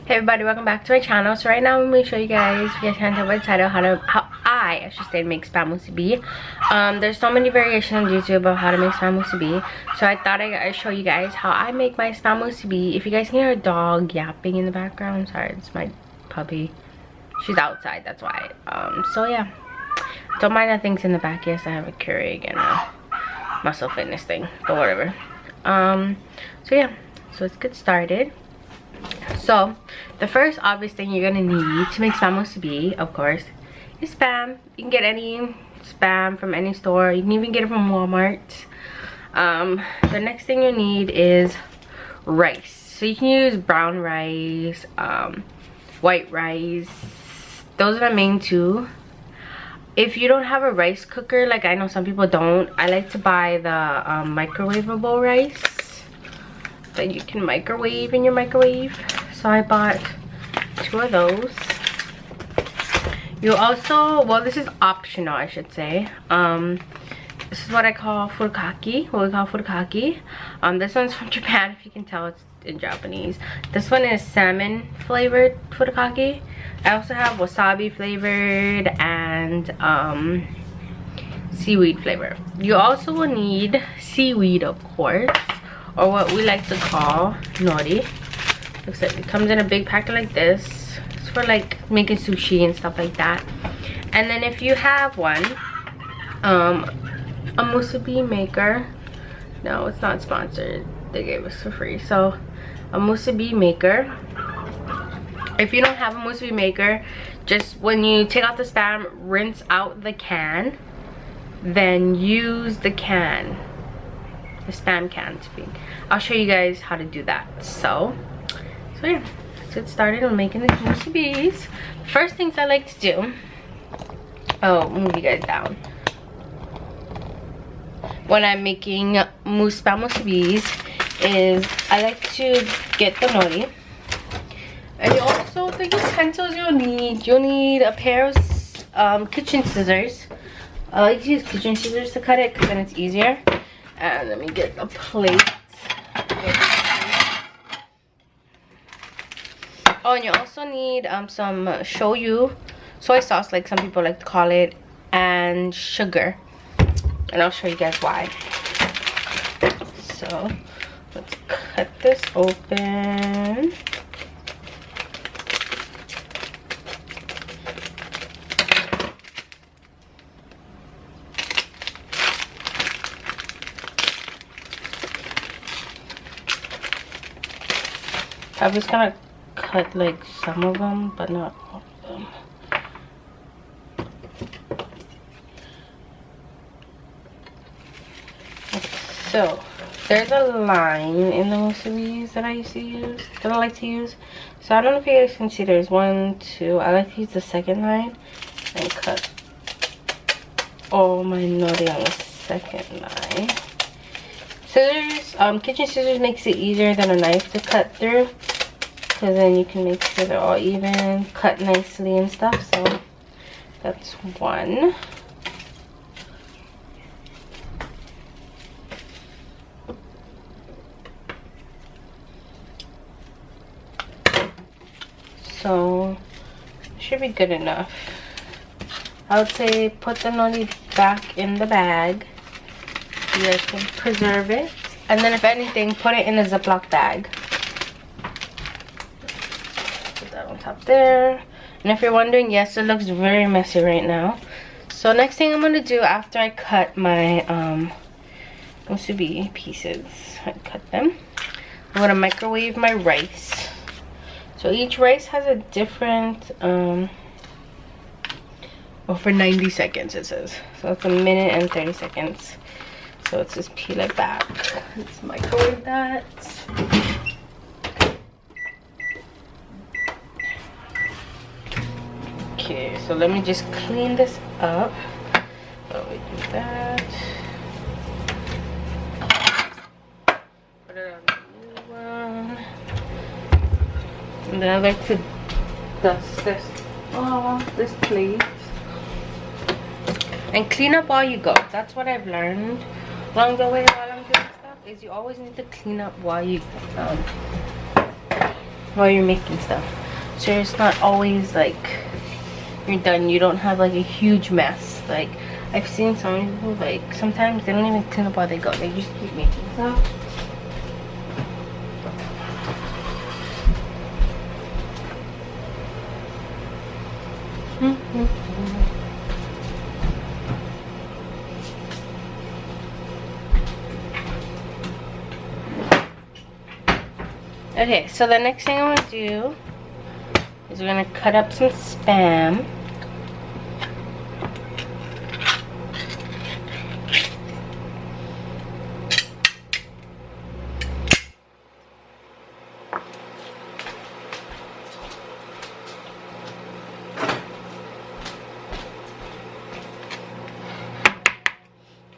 Hey everybody, welcome back to my channel. So right now I'm going to show you guys, if you guys can't tell by the title, how I should say make spam musubi. There's so many variations on YouTube of how to make spam musubi. So I thought I'd show you guys how I make my spam musubi. If you guys can hear a dog yapping in the background, sorry, it's my puppy. She's outside, that's why. So yeah, don't mind that thing's in the back. Yes, I have a Keurig and a muscle fitness thing, but whatever. So yeah, so let's get started. So the first obvious thing you're gonna need to make spam musubi, of course, is spam. You can get any spam from any store. You can even get it from Walmart. The next thing you need is rice. So you can use brown rice, white rice. Those are the main two. If you don't have a rice cooker, like I know some people don't, I like to buy the microwavable rice that you can microwave in your microwave. So I bought 2 of those. You also, well, this is optional, I should say. This is what I call furikake. What we call furikake. This one's from Japan. If you can tell, it's in Japanese. This one is salmon flavored furikake. I also have wasabi flavored and seaweed flavor. You also will need seaweed, of course, or what we like to call nori. Looks like it comes in a big packet like this. It's for like making sushi and stuff like that. And then if you have one, a musubi maker. No, it's not sponsored. They gave us for free. So a musubi maker. If you don't have a musubi maker, just when you take out the spam, rinse out the can, then use the can, the spam can to be. I'll show you guys how to do that. So yeah, let's get started on making the musubis. First things I like to do, oh, move you guys down, when I'm making spam musubis is I like to get the nori. And you also, the utensils you'll need a pair of kitchen scissors. I like to use kitchen scissors to cut it because then it's easier. And let me get a plate. Oh, and you also need some shoyu, soy sauce, like some people like to call it, and sugar. And I'll show you guys why. So let's cut this open. I'm just gonna cut like some of them, but not all of them. Okay, so there's a line in the musubis that I used to use, that I like to use. So I don't know if you guys can see, there's 1, 2. I like to use the second line and cut all my nori on the second line. Scissors, kitchen scissors makes it easier than a knife to cut through, because then you can make sure they're all even, cut nicely and stuff. So that's one. So should be good enough. I would say put the nori back in the bag. You guys can preserve it, and then if anything, put it in a Ziploc bag. Put that on top there. And if you're wondering, yes, it looks very messy right now. So next thing I'm gonna do after I cut my musubi pieces, I cut them, I'm gonna microwave my rice. So each rice has a different well, for 90 seconds it says, so it's 1 minute and 30 seconds. So let's just peel it back. Let's microwave that. Okay, so let me just clean this up. So we do that. Put it on the new one. And then I like to dust this plate. And clean up while you go. That's what I've learned along the way while I'm doing stuff, is you always need to clean up while you while you're making stuff, so it's not always like you're done. You don't have like a huge mess. Like I've seen some people, like sometimes they don't even clean up while they go, they just keep making stuff. Okay, so the next thing I'm gonna do is we're gonna cut up some Spam.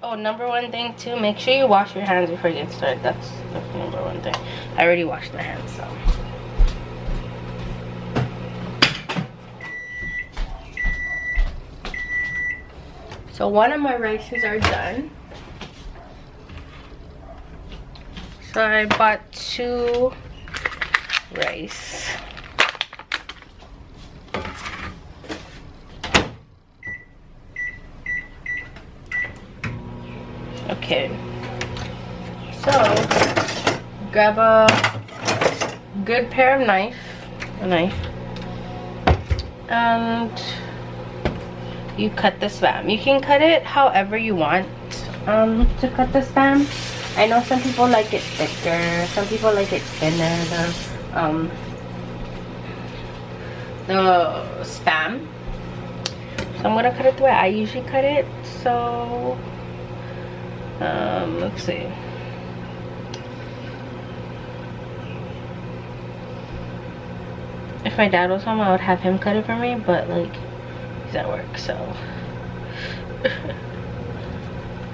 Oh, number one thing too, make sure you wash your hands before you get started. That's the number one thing. I already washed my hands, so. So one of my rices are done. So I bought 2 rice. Okay, so grab a good pair of a knife, and you cut the Spam. You can cut it however you want to cut the Spam. I know some people like it thicker, some people like it thinner, the Spam. So I'm gonna cut it the way I usually cut it. So let's see. If my dad was home, I would have him cut it for me, but like he's at work, so.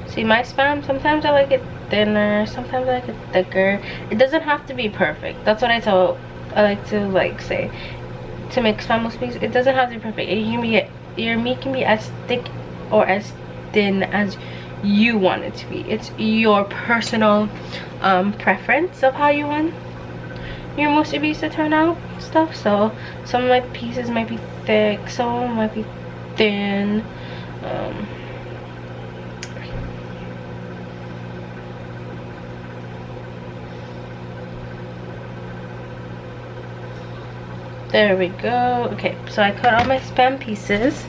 See, my Spam, sometimes I like it thinner, sometimes I like it thicker. It doesn't have to be perfect. That's what I like to like say. To make Spam musubis, it doesn't have to be perfect. It can be, your meat can be as thick or as thin as you want it to be. It's your personal preference of how you want your musubis to turn out stuff. So some of my pieces might be thick, some of them might be thin. There we go. Okay, so I cut all my Spam pieces.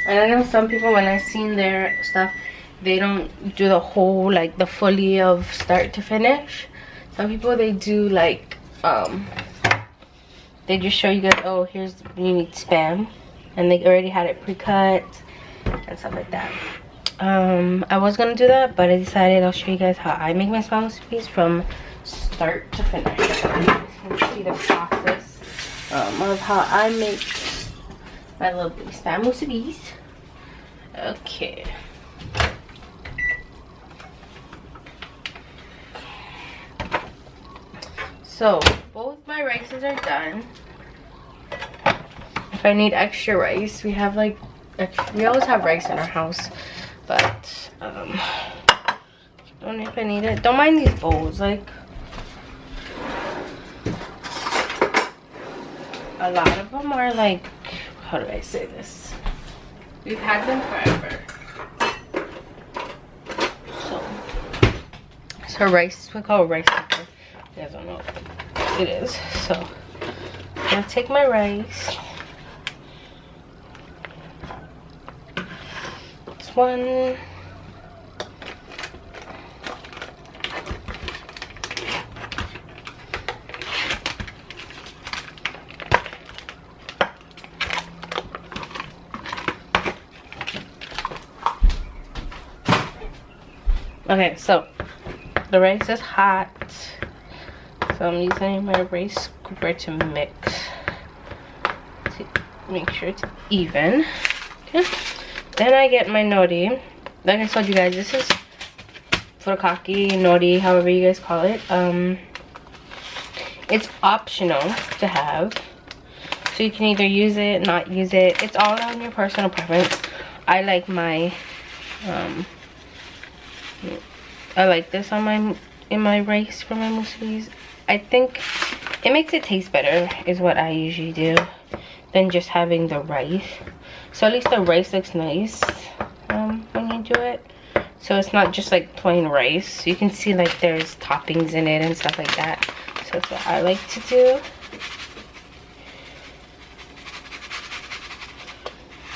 And I know some people, when I've seen their stuff, they don't do the whole, like the fully of start to finish. Some people, they do like, they just show you guys, oh, here's, you need Spam. And they already had it pre-cut and stuff like that. I was gonna do that, but I decided I'll show you guys how I make my Spam musubis from start to finish. So you guys can see the process of how I make my lovely Spam musubis. Okay. So both my rices are done. If I need extra rice, we have like we always have rice in our house, but I don't know if I need it. Don't mind these bowls, like a lot of them are like, how do I say this? We've had them forever. So rice, we call it rice cooker. You guys don't know what it is. So I'm gonna take my rice. This one. Okay, so the rice is hot, so I'm using my rice cooker to mix, to make sure it's even. Okay, then I get my nori. Like I told you guys, this is furikake, nori, however you guys call it. It's optional to have, so you can either use it, not use it. It's all on your personal preference. I like my I like this on my rice for my musubis. I think it makes it taste better is what I usually do than just having the rice. So at least the rice looks nice when you do it. So it's not just like plain rice. You can see like there's toppings in it and stuff like that. So that's what I like to do.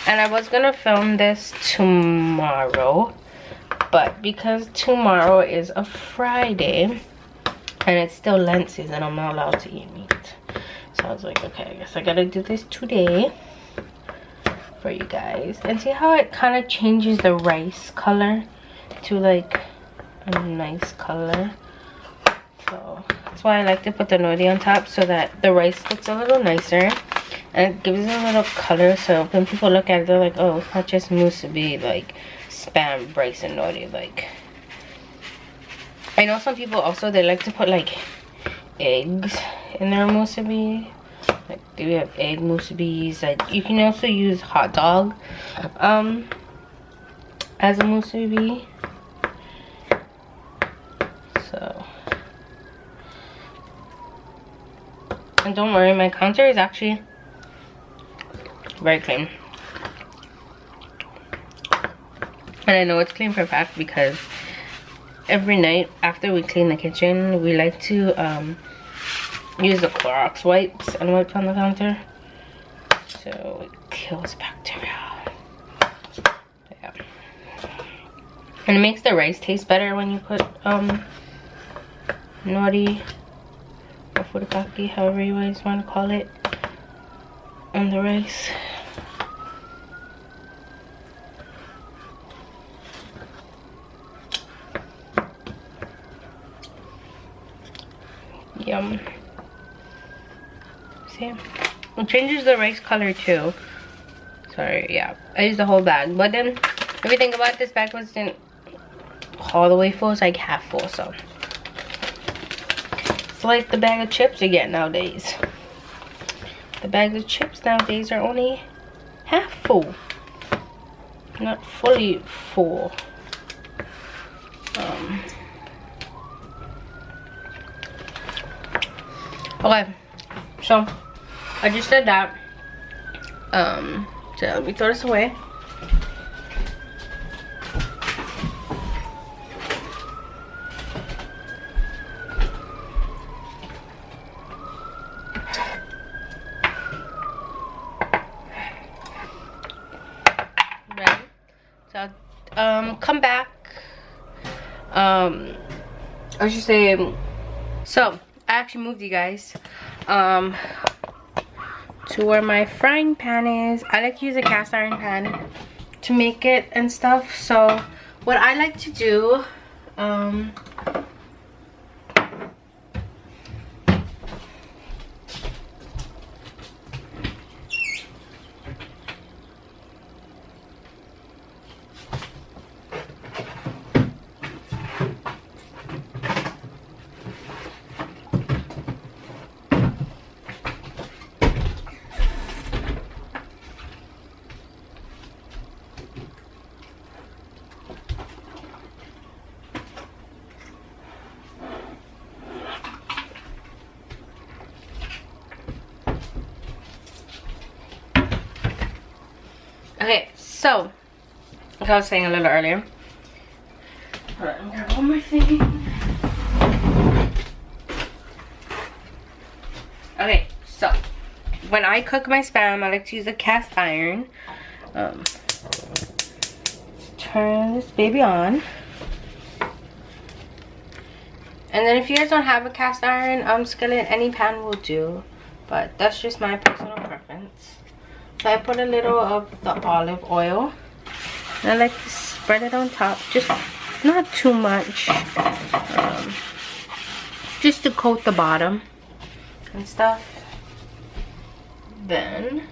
And I was gonna film this tomorrow, but because tomorrow is a Friday and it's still Lent season, I'm not allowed to eat meat. So I was like, okay, I guess I gotta do this today for you guys. And see how it kind of changes the rice color to like a nice color. So that's why I like to put the nori on top, so that the rice looks a little nicer and it gives it a little color. So when people look at it, they're like, oh, it's not just musubi, like spam, rice, and nori. Like, I know some people also, they like to put like eggs in their musubi. Like, we have egg musubis. Like, you can also use hot dog as a musubi. So, and don't worry, my counter is actually very clean. And I know it's clean for a fact because every night after we clean the kitchen, we like to use the Clorox wipes and wipe on the counter, so it kills bacteria. Yeah. And it makes the rice taste better when you put nori or furikake, however you guys want to call it, on the rice. Yum. See? It changes the rice color too. Sorry, yeah. I used the whole bag. But then, if you think about it, this bag wasn't all the way full. It's like half full, so. It's like the bag of chips you get nowadays. The bags of chips nowadays are only half full. Not fully full. Okay, so I just said that. So let me throw this away. Ready? So come back. I should say. So I actually moved you guys to where my frying pan is. I like to use a cast iron pan to make it and stuff. So what I like to do, okay, so like I was saying a little earlier. Hold on, I'm gonna grab one more thing. Okay, so when I cook my spam, I like to use a cast iron. Turn this baby on. And then if you guys don't have a cast iron skillet, any pan will do. But that's just my personal preference. So I put a little of the olive oil. And I like to spread it on top. Just not too much. Just to coat the bottom and stuff. Then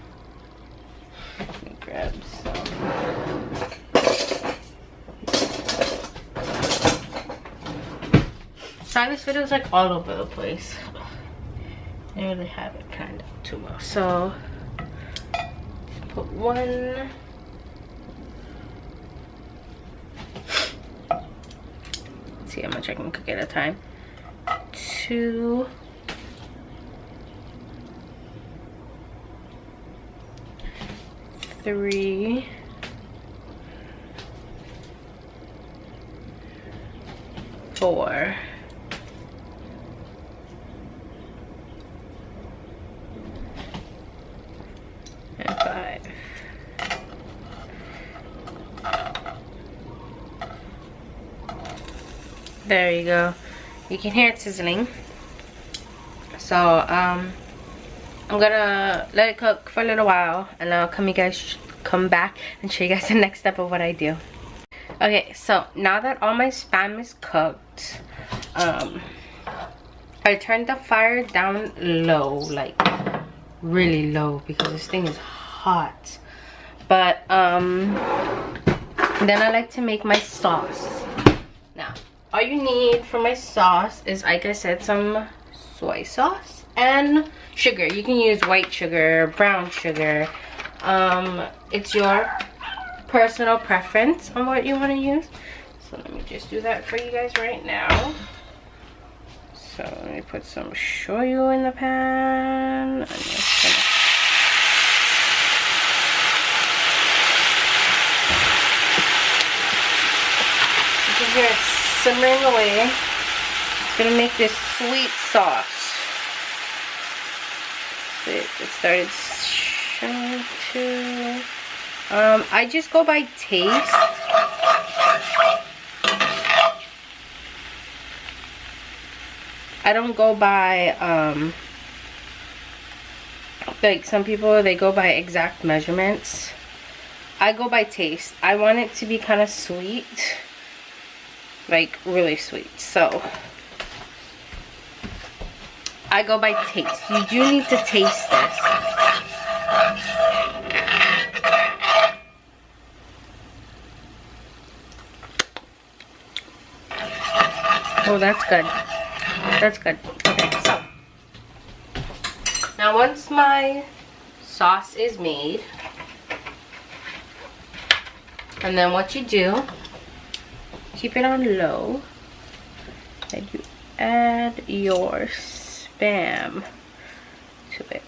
let me grab some. Sorry, this video is like all over the place. I didn't really have it planned out too well. So just put one. see how much I can cook at a time. 2, 3, 4, and 5. There you go. You can hear it sizzling. So I'm gonna let it cook for a little while, and I'll come back and show you guys the next step of what I do. Okay, so now that all my Spam is cooked, I turned the fire down low, like really low, because this thing is hot. But then I like to make my sauce. Now all you need for my sauce is, like I said, some soy sauce and sugar. You can use white sugar, brown sugar. It's your personal preference on what you want to use. So let me just do that for you guys right now. So let me put some shoyu in the pan. I'm just gonna... You can hear it simmering away. It's gonna make this sweet sauce. It started showing too. I just go by taste. I don't go by like some people, they go by exact measurements. I go by taste. I want it to be kind of sweet, like really sweet. So I go by taste. You do need to taste this. Oh, that's good. That's good. Okay, so now once my sauce is made, and then what you do, keep it on low, and you add your Spam to it.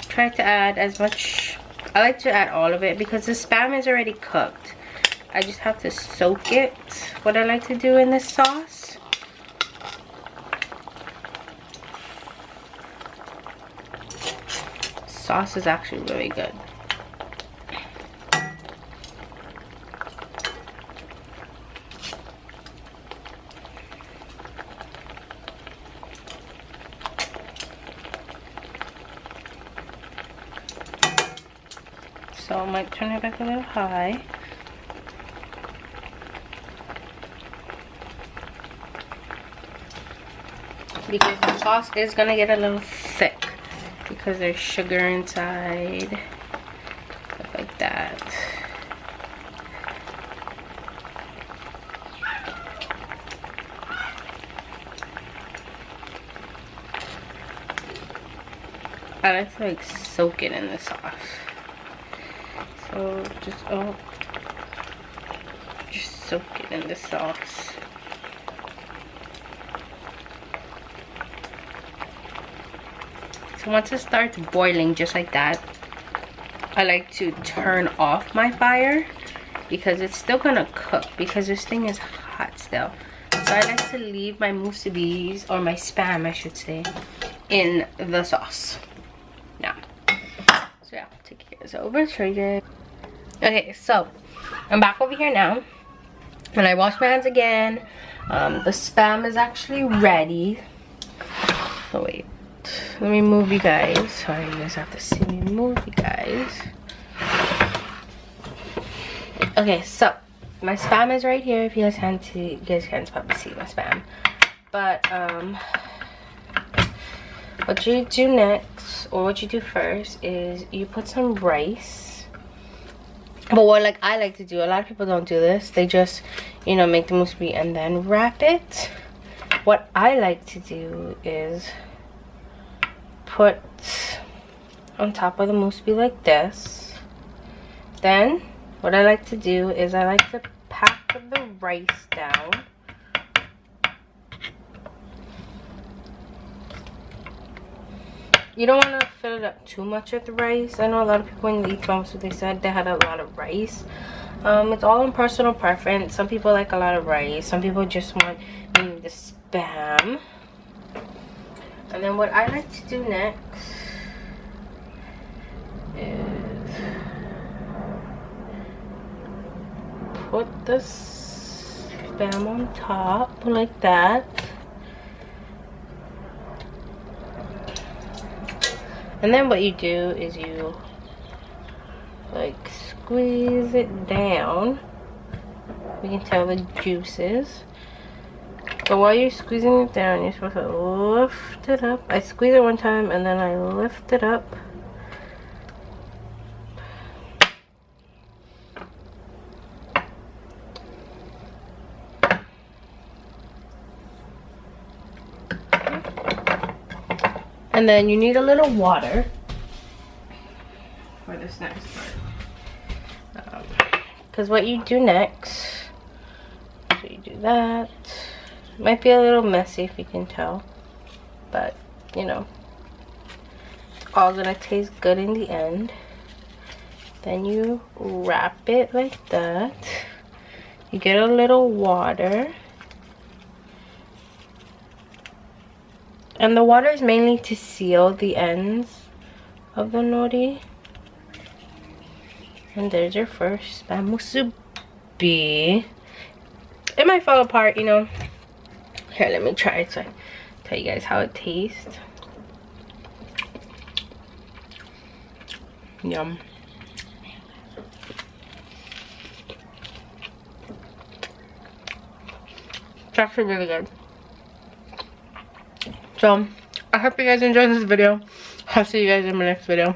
Try to add as much. I like to add all of it because the Spam is already cooked. I just have to soak it. What I like to do in this sauce. Sauce is actually really good. So I might turn it back a little high. Because the sauce is gonna get a little thick because there's sugar inside, stuff like that. I like to like soak it in the sauce. So just soak it in the sauce. So once it starts boiling just like that, I like to turn off my fire because it's still gonna cook because this thing is hot still. So I like to leave my musubis, or my Spam I should say, in the sauce. Now, so yeah, take it over, show you guys. Okay, so I'm back over here now, and I washed my hands again. The Spam is actually ready. Oh wait, let me move you guys. Sorry, you guys have to see me move you guys. Okay, so my Spam is right here. If you guys can't see, you guys can't probably see my Spam. But what you do next, or what you do first, is you put some rice. But what like I like to do, a lot of people don't do this. They just, you know, make the musubi and then wrap it. What I like to do is put on top of the musubi like this. Then what I like to do is I like to pack the rice down. You don't want to fill it up too much with rice. I know a lot of people when they eat musubi, they said they had a lot of rice. It's all in personal preference. Some people like a lot of rice. Some people just want the spam. And then what I like to do next is put the spam on top like that. And then what you do is you like squeeze it down. You can tell the juices. So while you're squeezing it down, you're supposed to lift it up. I squeeze it one time and then I lift it up. And then you need a little water for this next part. Because what you do next, so you do that. Might be a little messy if you can tell, but you know, it's all gonna taste good in the end. Then you wrap it like that. You get a little water. And the water is mainly to seal the ends of the nori. And there's your first spam musubi. It might fall apart, you know. Here, let me try it so I can tell you guys how it tastes. Yum. It's actually really good. So, I hope you guys enjoyed this video. I'll see you guys in my next video.